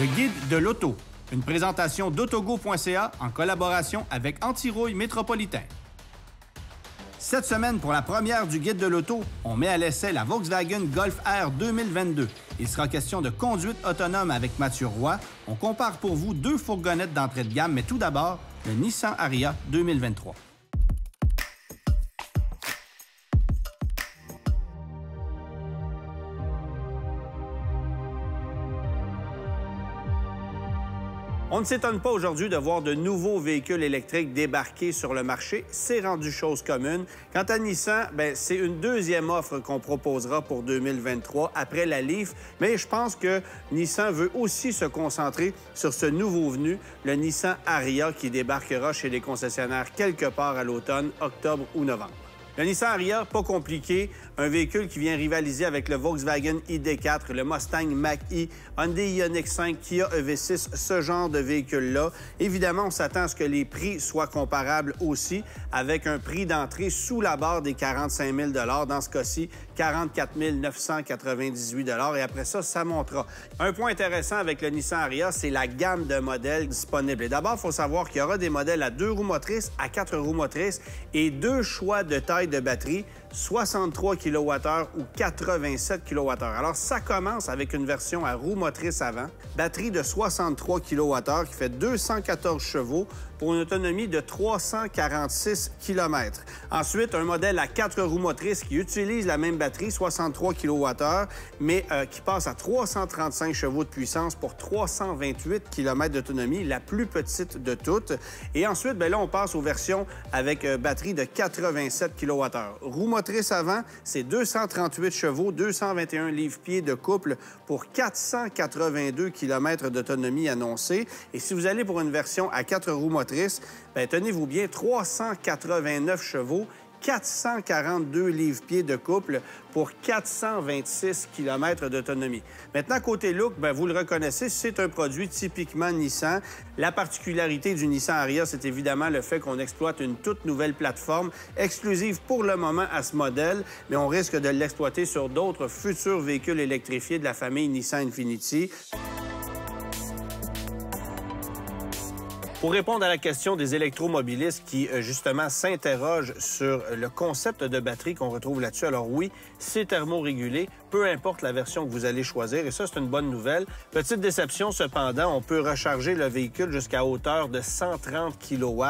Le guide de l'auto, une présentation d'autogo.ca en collaboration avec Antirouille Métropolitain. Cette semaine, pour la première du guide de l'auto, on met à l'essai la Volkswagen Golf R 2022. Il sera question de conduite autonome avec Mathieu Roy. On compare pour vous deux fourgonnettes d'entrée de gamme, mais tout d'abord, le Nissan Ariya 2023. On ne s'étonne pas aujourd'hui de voir de nouveaux véhicules électriques débarquer sur le marché. C'est rendu chose commune. Quant à Nissan, c'est une deuxième offre qu'on proposera pour 2023 après la Leaf. Mais je pense que Nissan veut aussi se concentrer sur ce nouveau venu, le Nissan Ariya, qui débarquera chez les concessionnaires quelque part à l'automne, octobre ou novembre. Le Nissan Ariya, pas compliqué, un véhicule qui vient rivaliser avec le Volkswagen ID4, le Mustang Mach-E, Hyundai Ioniq 5, Kia EV6, ce genre de véhicule-là. Évidemment, on s'attend à ce que les prix soient comparables aussi, avec un prix d'entrée sous la barre des 45 000 $, dans ce cas-ci, 44 998 $, et après ça, ça montera. Un point intéressant avec le Nissan Ariya, c'est la gamme de modèles disponibles. Et d'abord, il faut savoir qu'il y aura des modèles à 2 roues motrices, à 4 roues motrices, et 2 choix de taille de batterie, 63 kWh ou 87 kWh. Alors, ça commence avec une version à roue motrice avant, batterie de 63 kWh qui fait 214 chevaux pour une autonomie de 346 km. Ensuite, un modèle à 4 roues motrices qui utilise la même batterie, 63 kWh, mais qui passe à 335 chevaux de puissance pour 328 km d'autonomie, la plus petite de toutes. Et ensuite, là, on passe aux versions avec batterie de 87 kWh. Roue motrice avant, c'est 238 chevaux, 221 livres-pieds de couple pour 482 km d'autonomie annoncée. Et si vous allez pour une version à 4 roues motrices, tenez-vous bien, 389 chevaux, 442 livres-pieds de couple pour 426 km d'autonomie. Maintenant, côté look, vous le reconnaissez, c'est un produit typiquement Nissan. La particularité du Nissan Ariya, c'est évidemment le fait qu'on exploite une toute nouvelle plateforme exclusive pour le moment à ce modèle, mais on risque de l'exploiter sur d'autres futurs véhicules électrifiés de la famille Nissan Infiniti. Pour répondre à la question des électromobilistes qui, justement, s'interrogent sur le concept de batterie qu'on retrouve là-dessus, alors oui, c'est thermorégulé, peu importe la version que vous allez choisir, et ça, c'est une bonne nouvelle. Petite déception, cependant, on peut recharger le véhicule jusqu'à hauteur de 130 kW.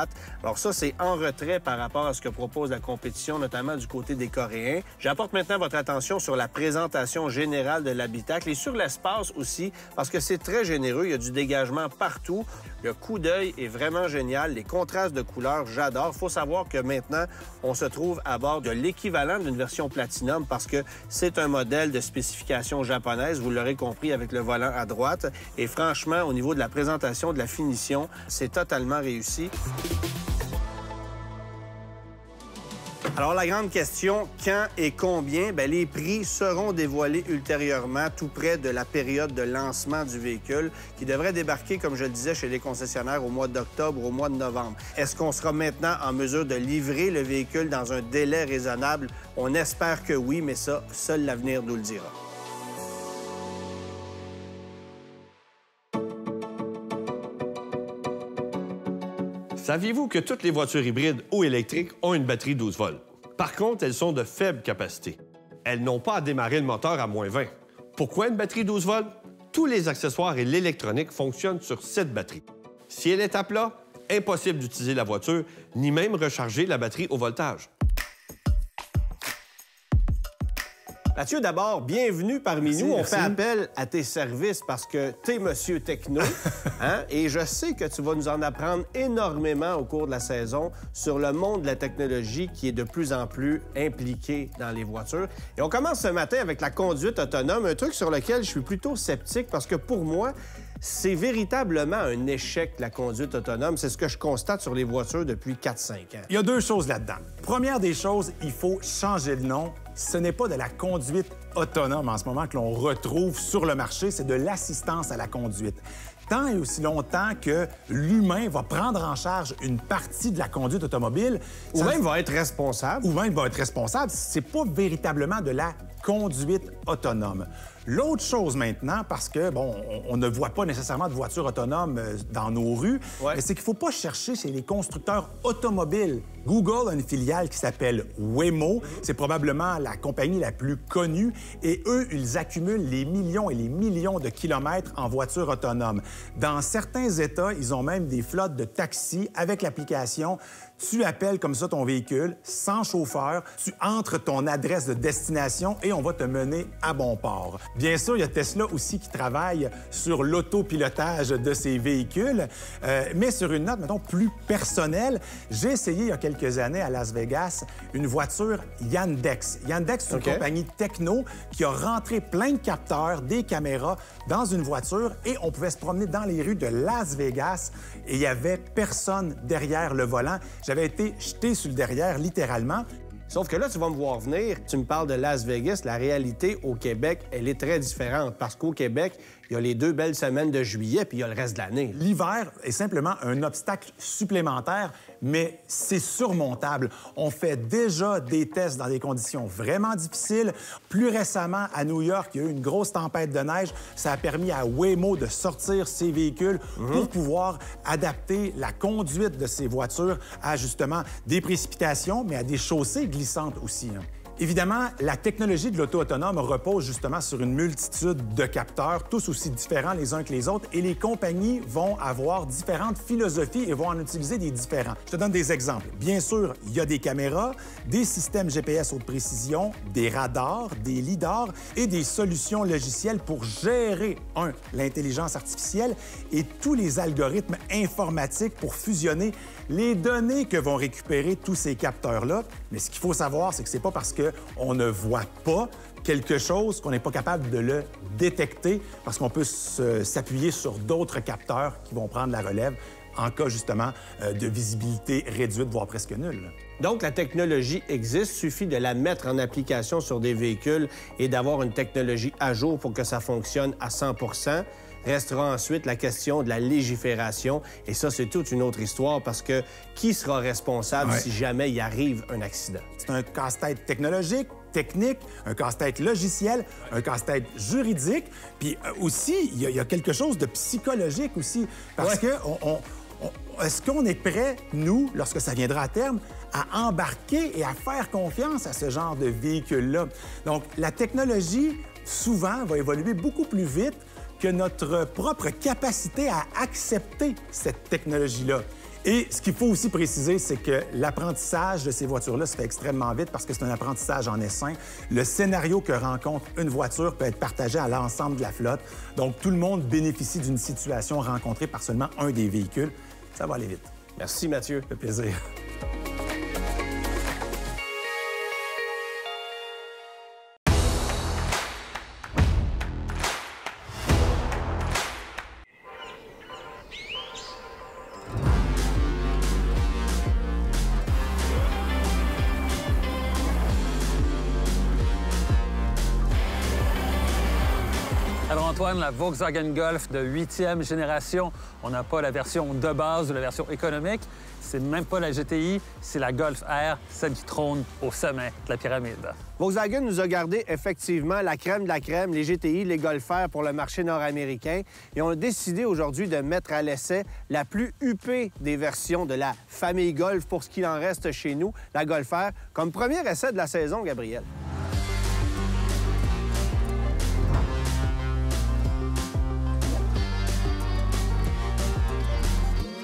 Alors ça, c'est en retrait par rapport à ce que propose la compétition, notamment du côté des Coréens. J'apporte maintenant votre attention sur la présentation générale de l'habitacle et sur l'espace aussi, parce que c'est très généreux, il y a du dégagement partout. Le coup d'œil est vraiment génial. Les contrastes de couleurs, j'adore. Il faut savoir que maintenant, on se trouve à bord de l'équivalent d'une version Platinum parce que c'est un modèle de spécification japonaise, vous l'aurez compris avec le volant à droite. Et franchement, au niveau de la présentation, de la finition, c'est totalement réussi. Alors, la grande question, quand et combien? Les prix seront dévoilés ultérieurement, tout près de la période de lancement du véhicule, qui devrait débarquer, comme je le disais, chez les concessionnaires au mois d'octobre, au mois de novembre. Est-ce qu'on sera maintenant en mesure de livrer le véhicule dans un délai raisonnable? On espère que oui, mais ça, seul l'avenir nous le dira. Saviez-vous que toutes les voitures hybrides ou électriques ont une batterie 12 volts? Par contre, elles sont de faible capacité. Elles n'ont pas à démarrer le moteur à moins 20. Pourquoi une batterie 12 volts? Tous les accessoires et l'électronique fonctionnent sur cette batterie. Si elle est à plat, impossible d'utiliser la voiture, ni même recharger la batterie au voltage. Mathieu, d'abord, bienvenue parmi nous. Merci. On fait appel à tes services parce que t'es Monsieur Techno, hein? Et je sais que tu vas nous en apprendre énormément au cours de la saison sur le monde de la technologie qui est de plus en plus impliqué dans les voitures. Et on commence ce matin avec la conduite autonome, un truc sur lequel je suis plutôt sceptique parce que pour moi, c'est véritablement un échec, la conduite autonome. C'est ce que je constate sur les voitures depuis 4-5 ans. Il y a deux choses là-dedans. Première des choses, il faut changer le nom. Ce n'est pas de la conduite autonome en ce moment que l'on retrouve sur le marché, c'est de l'assistance à la conduite. Tant et aussi longtemps que l'humain va prendre en charge une partie de la conduite automobile... Ou même va être responsable. Ou même va être responsable, c'est pas véritablement de la conduite autonome. L'autre chose maintenant, parce que, bon, on ne voit pas nécessairement de voitures autonomes dans nos rues, mais c'est qu'il ne faut pas chercher chez les constructeurs automobiles. Google a une filiale qui s'appelle Waymo. C'est probablement la compagnie la plus connue. Et eux, ils accumulent les millions et les millions de kilomètres en voitures autonomes. Dans certains États, ils ont même des flottes de taxis avec l'application. Tu appelles comme ça ton véhicule, sans chauffeur, tu entres ton adresse de destination et on va te mener à bon port. Bien sûr, il y a Tesla aussi qui travaille sur l'autopilotage de ses véhicules, mais sur une note, mettons, plus personnelle, j'ai essayé il y a quelques années à Las Vegas une voiture Yandex. Yandex, c'est une compagnie techno qui a rentré plein de capteurs, des caméras dans une voiture et on pouvait se promener dans les rues de Las Vegas et il n'y avait personne derrière le volant. J'avais été jeté sur le derrière, littéralement. Sauf que là, tu vas me voir venir, tu me parles de Las Vegas. La réalité au Québec, elle est très différente parce qu'au Québec, il y a les 2 belles semaines de juillet puis il y a le reste de l'année. L'hiver est simplement un obstacle supplémentaire, mais c'est surmontable. On fait déjà des tests dans des conditions vraiment difficiles. Plus récemment, à New York, il y a eu une grosse tempête de neige. Ça a permis à Waymo de sortir ses véhicules pour pouvoir adapter la conduite de ces voitures à, justement, des précipitations, mais à des chaussées glissantes aussi. Évidemment, la technologie de l'auto autonome repose justement sur une multitude de capteurs, tous aussi différents les uns que les autres, et les compagnies vont avoir différentes philosophies et vont en utiliser des différents. Je te donne des exemples. Bien sûr, il y a des caméras, des systèmes GPS haute précision, des radars, des lidars et des solutions logicielles pour gérer, l'intelligence artificielle et tous les algorithmes informatiques pour fusionner les données que vont récupérer tous ces capteurs-là. Mais ce qu'il faut savoir, c'est que c'est pas parce qu'on ne voit pas quelque chose qu'on n'est pas capable de le détecter, parce qu'on peut s'appuyer sur d'autres capteurs qui vont prendre la relève en cas, justement, de visibilité réduite, voire presque nulle. Donc, la technologie existe, suffit de la mettre en application sur des véhicules et d'avoir une technologie à jour pour que ça fonctionne à 100 %. Restera ensuite la question de la légifération. Et ça, c'est toute une autre histoire parce que qui sera responsable si jamais il arrive un accident? C'est un casse-tête technologique, technique, un casse-tête logiciel, un casse-tête juridique. Puis aussi, il y a quelque chose de psychologique aussi. Parce que est-ce qu'on est prêt, nous, lorsque ça viendra à terme, à embarquer et à faire confiance à ce genre de véhicule-là? Donc, la technologie, souvent, va évoluer beaucoup plus vite que notre propre capacité à accepter cette technologie-là. Et ce qu'il faut aussi préciser, c'est que l'apprentissage de ces voitures-là se fait extrêmement vite parce que c'est un apprentissage en essaim. Le scénario que rencontre une voiture peut être partagé à l'ensemble de la flotte. Donc, tout le monde bénéficie d'une situation rencontrée par seulement un des véhicules. Ça va aller vite. Merci, Mathieu. Ça fait plaisir. Alors Antoine, la Volkswagen Golf de 8e génération, on n'a pas la version de base ou la version économique. C'est même pas la GTI, c'est la Golf R, celle qui trône au sommet de la pyramide. Volkswagen nous a gardé effectivement la crème de la crème, les GTI, les Golf R pour le marché nord-américain. Et on a décidé aujourd'hui de mettre à l'essai la plus huppée des versions de la famille Golf pour ce qu'il en reste chez nous, la Golf R, comme premier essai de la saison, Gabriel.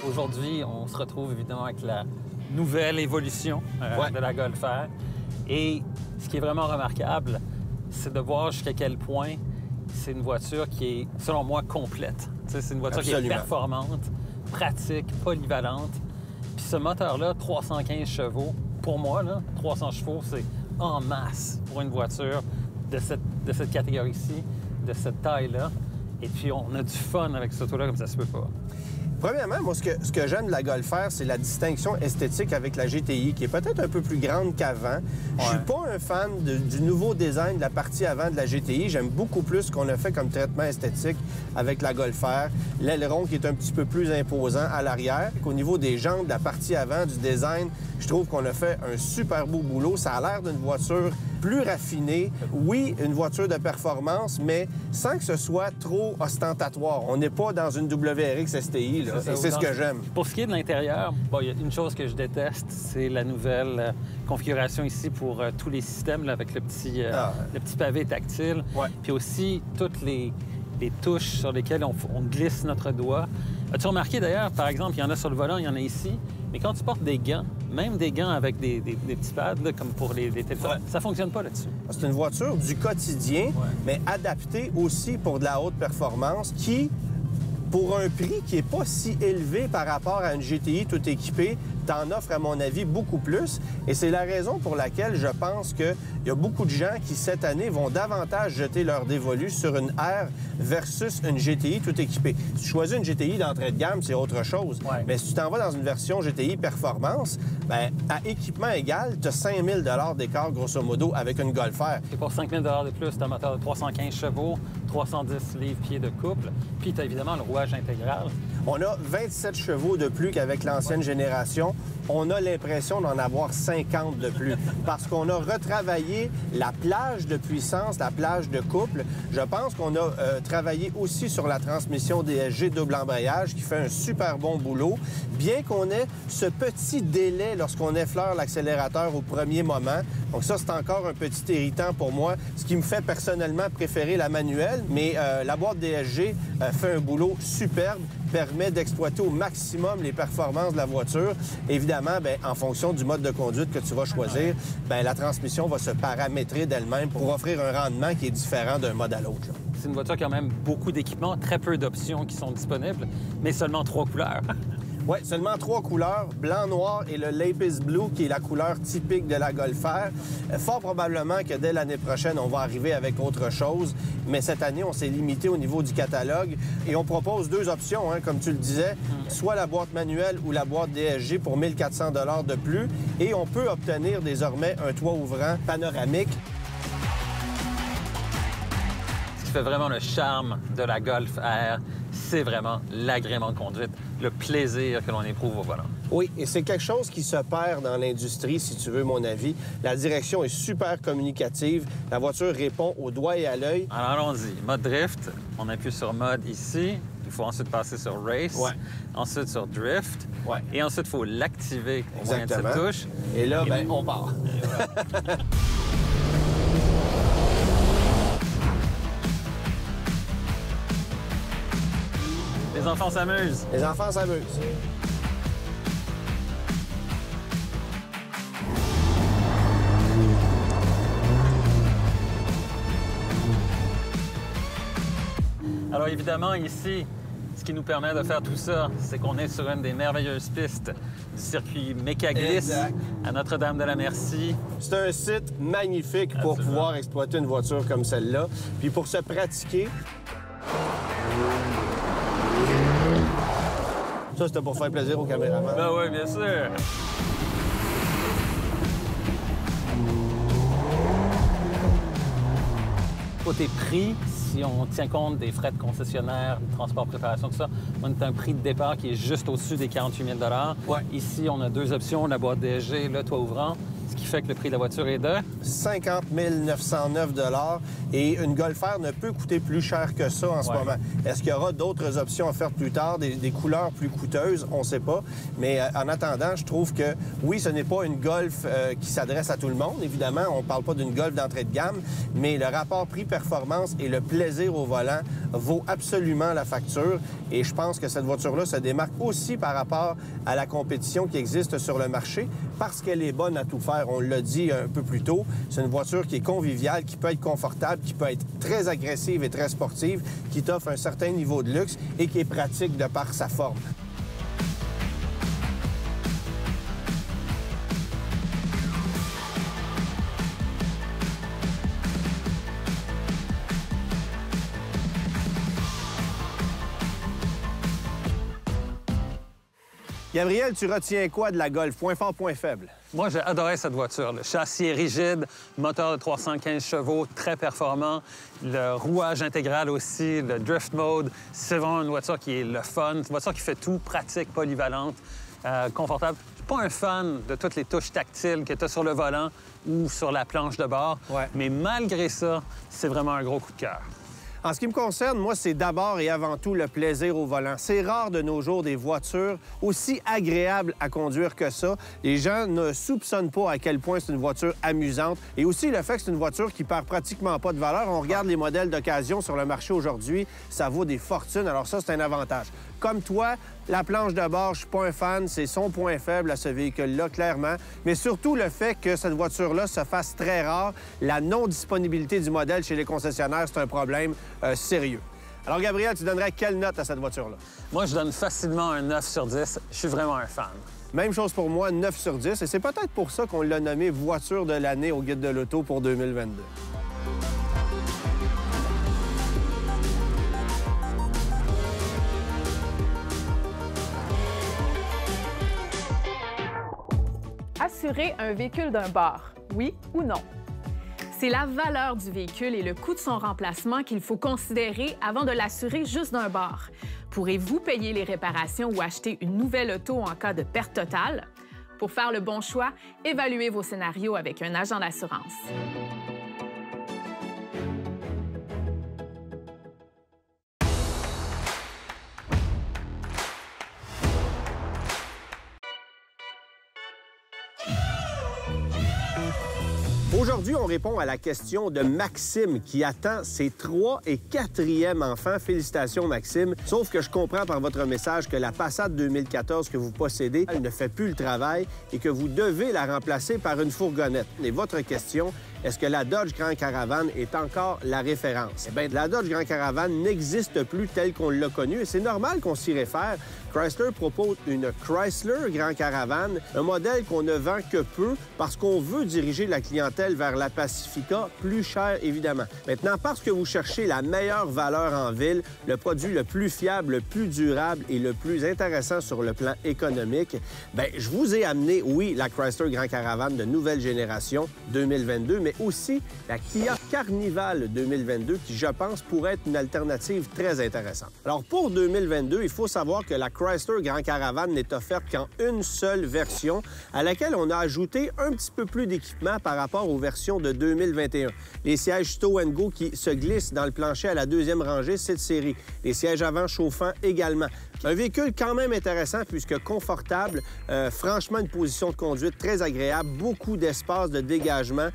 Aujourd'hui, on se retrouve évidemment avec la nouvelle évolution de la Golf R. Et ce qui est vraiment remarquable, c'est de voir jusqu'à quel point c'est une voiture qui est, selon moi, complète. C'est une voiture qui est performante, pratique, polyvalente. Puis ce moteur-là, 315 chevaux, pour moi, là, 300 chevaux, c'est en masse pour une voiture de cette catégorie-ci, de cette taille-là. Et puis on a du fun avec ce auto-là comme ça se peut pas. Premièrement, moi, ce que j'aime de la Golf R, c'est la distinction esthétique avec la GTI, qui est peut-être un peu plus grande qu'avant. Je suis pas un fan du nouveau design de la partie avant de la GTI. J'aime beaucoup plus ce qu'on a fait comme traitement esthétique avec la Golf R. L'aileron qui est un petit peu plus imposant à l'arrière. Au niveau des jambes, de la partie avant, du design, Je trouve qu'on a fait un super beau boulot. Ça a l'air d'une voiture plus raffinée. Oui, une voiture de performance, mais sans que ce soit trop ostentatoire. On n'est pas dans une WRX STI, là, et c'est ce que j'aime. Pour ce qui est de l'intérieur, bon, il y a une chose que je déteste, c'est la nouvelle configuration ici pour tous les systèmes, là, avec le petit pavé tactile. Ouais. Puis aussi, toutes les touches sur lesquelles on glisse notre doigt. As-tu remarqué d'ailleurs, par exemple, il y en a sur le volant, il y en a ici, mais quand tu portes des gants, même des gants avec des petits pads, là, comme pour les téléphones, ça fonctionne pas là-dessus. C'est une voiture du quotidien, mais adaptée aussi pour de la haute performance qui, pour un prix qui n'est pas si élevé par rapport à une GTI tout équipée, t'en offre, à mon avis, beaucoup plus. Et c'est la raison pour laquelle je pense qu'il y a beaucoup de gens qui, cette année, vont davantage jeter leur dévolu sur une R versus une GTI tout équipée. Si tu choisis une GTI d'entrée de gamme, c'est autre chose. Ouais. Mais si tu t'en vas dans une version GTI performance, bien, à équipement égal, tu as 5 000 d'écart, grosso modo, avec une Golf R. Et pour 5 000 de plus, tu as un moteur de 315 chevaux, 310 livres-pieds de couple, puis tu as évidemment le rouage intégral. On a 27 chevaux de plus qu'avec l'ancienne génération. On a l'impression d'en avoir 50 de plus parce qu'on a retravaillé la plage de puissance, la plage de couple. Je pense qu'on a travaillé aussi sur la transmission DSG double embrayage qui fait un super bon boulot, bien qu'on ait ce petit délai lorsqu'on effleure l'accélérateur au premier moment. Donc ça, c'est encore un petit irritant pour moi, ce qui me fait personnellement préférer la manuelle, mais la boîte DSG fait un boulot superbe, permet d'exploiter au maximum les performances de la voiture. Évidemment, bien, en fonction du mode de conduite que tu vas choisir, bien, la transmission va se paramétrer d'elle-même pour offrir un rendement qui est différent d'un mode à l'autre. C'est une voiture qui a même beaucoup d'équipements, très peu d'options qui sont disponibles, mais seulement 3 couleurs. Oui, seulement 3 couleurs, blanc, noir et le Lapis Blue, qui est la couleur typique de la Golf R. Fort probablement que dès l'année prochaine, on va arriver avec autre chose. Mais cette année, on s'est limité au niveau du catalogue et on propose 2 options, hein, comme tu le disais, soit la boîte manuelle ou la boîte DSG pour 1 400 $ de plus. Et on peut obtenir désormais un toit ouvrant panoramique. Ce qui fait vraiment le charme de la Golf R, c'est vraiment l'agrément de conduite, le plaisir que l'on éprouve au volant. Oui, et c'est quelque chose qui se perd dans l'industrie, si tu veux mon avis. La direction est super communicative. La voiture répond au doigt et à l'œil. Alors allons-y. Mode drift, on appuie sur mode ici. Il faut ensuite passer sur race, ensuite sur drift. Ouais. Et ensuite, il faut l'activer au moyen de cette Exactement. touche. Et là, bien, on part. Les enfants s'amusent. Les enfants s'amusent. Alors évidemment, ici, ce qui nous permet de faire tout ça, c'est qu'on est sur une des merveilleuses pistes du circuit Mécaglisse à Notre-Dame-de-la-Merci. C'est un site magnifique pour pouvoir exploiter une voiture comme celle-là. Puis pour se pratiquer... Ça, c'était pour faire plaisir aux caméramans. Ben oui, bien sûr. Côté prix, si on tient compte des frais de concessionnaire, de transport, préparation, tout ça, on a un prix de départ qui est juste au-dessus des 48 000 $. Ouais. Ici, on a 2 options, la boîte DSG, le toit ouvrant, ce qui fait que le prix de la voiture est de... 50 909 $ et une Golf R ne peut coûter plus cher que ça en ce moment. Est-ce qu'il y aura d'autres options offertes plus tard, des couleurs plus coûteuses? On ne sait pas. Mais en attendant, je trouve que, oui, ce n'est pas une Golf qui s'adresse à tout le monde. Évidemment, on ne parle pas d'une Golf d'entrée de gamme, mais le rapport prix-performance et le plaisir au volant vaut absolument la facture. Et je pense que cette voiture-là se démarque aussi par rapport à la compétition qui existe sur le marché parce qu'elle est bonne à tout faire. On l'a dit un peu plus tôt. C'est une voiture qui est conviviale, qui peut être confortable, qui peut être très agressive et très sportive, qui t'offre un certain niveau de luxe et qui est pratique de par sa forme. Gabriel, tu retiens quoi de la Golf? Point fort, point faible? Moi, j'ai adoré cette voiture. Le châssis est rigide, moteur de 315 chevaux, très performant. Le rouage intégral aussi, le drift mode. C'est vraiment une voiture qui est le fun. Une voiture qui fait tout, pratique, polyvalente, confortable. pas un fan de toutes les touches tactiles que tu as sur le volant ou sur la planche de bord, mais malgré ça, c'est vraiment un gros coup de cœur. En ce qui me concerne, moi, c'est d'abord et avant tout le plaisir au volant. C'est rare de nos jours des voitures aussi agréables à conduire que ça. Les gens ne soupçonnent pas à quel point c'est une voiture amusante. Et aussi le fait que c'est une voiture qui perd pratiquement pas de valeur. On regarde les modèles d'occasion sur le marché aujourd'hui, ça vaut des fortunes. Alors ça, c'est un avantage. Comme toi, la planche de bord, je suis pas un fan. C'est son point faible à ce véhicule-là, clairement. Mais surtout le fait que cette voiture-là se fasse très rare. La non-disponibilité du modèle chez les concessionnaires, c'est un problème sérieux. Alors, Gabriel, tu donnerais quelle note à cette voiture-là? Moi, je donne facilement un 9 sur 10. Je suis vraiment un fan. Même chose pour moi, 9 sur 10. Et c'est peut-être pour ça qu'on l'a nommé voiture de l'année au Guide de l'auto pour 2022. Assurer un véhicule d'un bar, oui ou non? C'est la valeur du véhicule et le coût de son remplacement qu'il faut considérer avant de l'assurer juste d'un bar. Pourrez-vous payer les réparations ou acheter une nouvelle auto en cas de perte totale? Pour faire le bon choix, évaluez vos scénarios avec un agent d'assurance. Aujourd'hui, on répond à la question de Maxime qui attend ses 3 et 4e enfants. Félicitations, Maxime. Sauf que je comprends par votre message que la Passat 2014 que vous possédez, elle ne fait plus le travail et que vous devez la remplacer par une fourgonnette. Et votre question, est-ce que la Dodge Grand Caravan est encore la référence? Eh bien, la Dodge Grand Caravan n'existe plus telle qu'on l'a connue et c'est normal qu'on s'y réfère. Chrysler propose une Chrysler Grand Caravan, un modèle qu'on ne vend que peu parce qu'on veut diriger la clientèle vers la Pacifica, plus chère évidemment. Maintenant, parce que vous cherchez la meilleure valeur en ville, le produit le plus fiable, le plus durable et le plus intéressant sur le plan économique, bien, je vous ai amené, oui, la Chrysler Grand Caravan de nouvelle génération 2022, mais aussi la Kia Carnival 2022 qui, je pense, pourrait être une alternative très intéressante. Alors, pour 2022, il faut savoir que la Chrysler Grand Caravan n'est offerte qu'en une seule version à laquelle on a ajouté un petit peu plus d'équipement par rapport aux versions de 2021. Les sièges Stow & Go qui se glissent dans le plancher à la 2e rangée, c'est de série. Les sièges avant chauffants également. Un véhicule quand même intéressant puisque confortable, franchement une position de conduite très agréable, beaucoup d'espace de dégagement,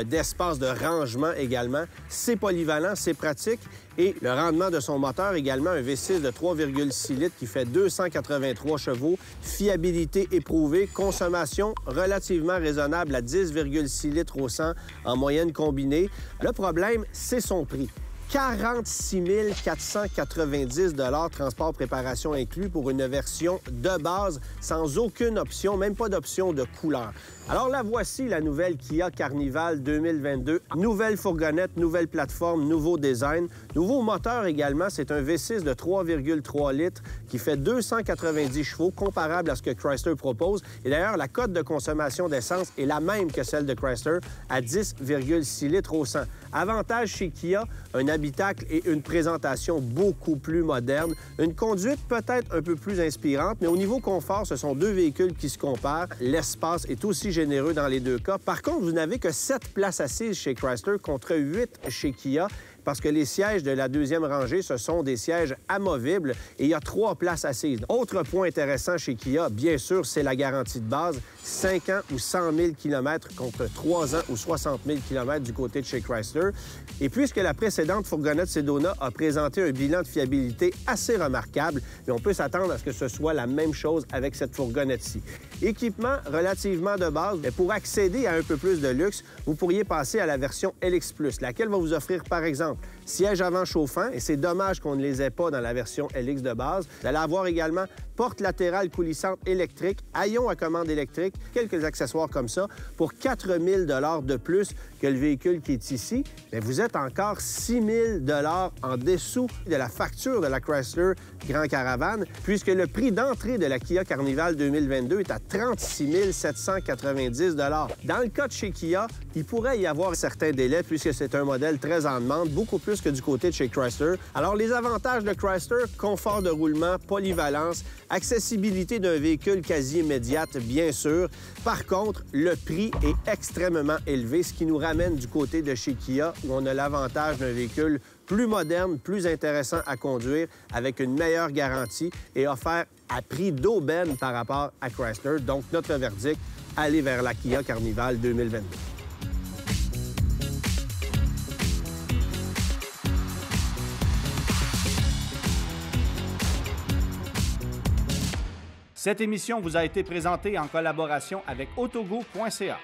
d'espace de rangement également. C'est polyvalent, c'est pratique et le rendement de son moteur également, un V6 de 3,6 litres qui fait 283 chevaux, fiabilité éprouvée, consommation relativement raisonnable à 10,6 litres au 100 en moyenne combinée. Le problème, c'est son prix. 46 490 $ transport préparation inclus pour une version de base sans aucune option, même pas d'option de couleur. Alors la voici, la nouvelle Kia Carnival 2022. Nouvelle fourgonnette, nouvelle plateforme, nouveau design, nouveau moteur également. C'est un V6 de 3,3 litres qui fait 290 chevaux, comparable à ce que Chrysler propose. Et d'ailleurs, la cote de consommation d'essence est la même que celle de Chrysler, à 10,6 litres au 100. Avantage chez Kia, un habitacle et une présentation beaucoup plus moderne. Une conduite peut-être un peu plus inspirante, mais au niveau confort, ce sont deux véhicules qui se comparent. L'espace est aussi généreux dans les deux cas. Par contre, vous n'avez que 7 places assises chez Chrysler contre 8 chez Kia, parce que les sièges de la 2e rangée, ce sont des sièges amovibles et il y a 3 places assises. Autre point intéressant chez Kia, bien sûr, c'est la garantie de base. 5 ans ou 100 000 km contre 3 ans ou 60 000 km du côté de chez Chrysler. Et puisque la précédente fourgonnette Sedona a présenté un bilan de fiabilité assez remarquable, on peut s'attendre à ce que ce soit la même chose avec cette fourgonnette-ci. Équipement relativement de base, mais pour accéder à un peu plus de luxe, vous pourriez passer à la version LX+, laquelle va vous offrir, par exemple, siège avant chauffant, et c'est dommage qu'on ne les ait pas dans la version LX de base. Vous allez avoir également porte latérale coulissante électrique, haillons à commande électrique, quelques accessoires comme ça, pour 4 000 $ de plus que le véhicule qui est ici, bien, vous êtes encore 6 000 en dessous de la facture de la Chrysler Grand Caravan, puisque le prix d'entrée de la Kia Carnival 2022 est à 36 790 Dans le cas de chez Kia, il pourrait y avoir certains délais puisque c'est un modèle très en demande, beaucoup plus que du côté de chez Chrysler. Alors, les avantages de Chrysler, confort de roulement, polyvalence, accessibilité d'un véhicule quasi immédiate, bien sûr. Par contre, le prix est extrêmement élevé, ce qui nous ramène du côté de chez Kia, où on a l'avantage d'un véhicule plus moderne, plus intéressant à conduire, avec une meilleure garantie et offert à prix d'aubaine par rapport à Chrysler. Donc, notre verdict, aller vers la Kia Carnival 2022. Cette émission vous a été présentée en collaboration avec autogo.ca.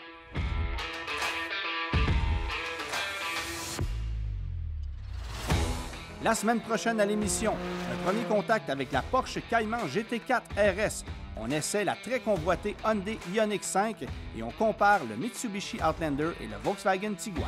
La semaine prochaine à l'émission, un premier contact avec la Porsche Cayman GT4 RS. On essaie la très convoitée Hyundai Ioniq 5 et on compare le Mitsubishi Outlander et le Volkswagen Tiguan.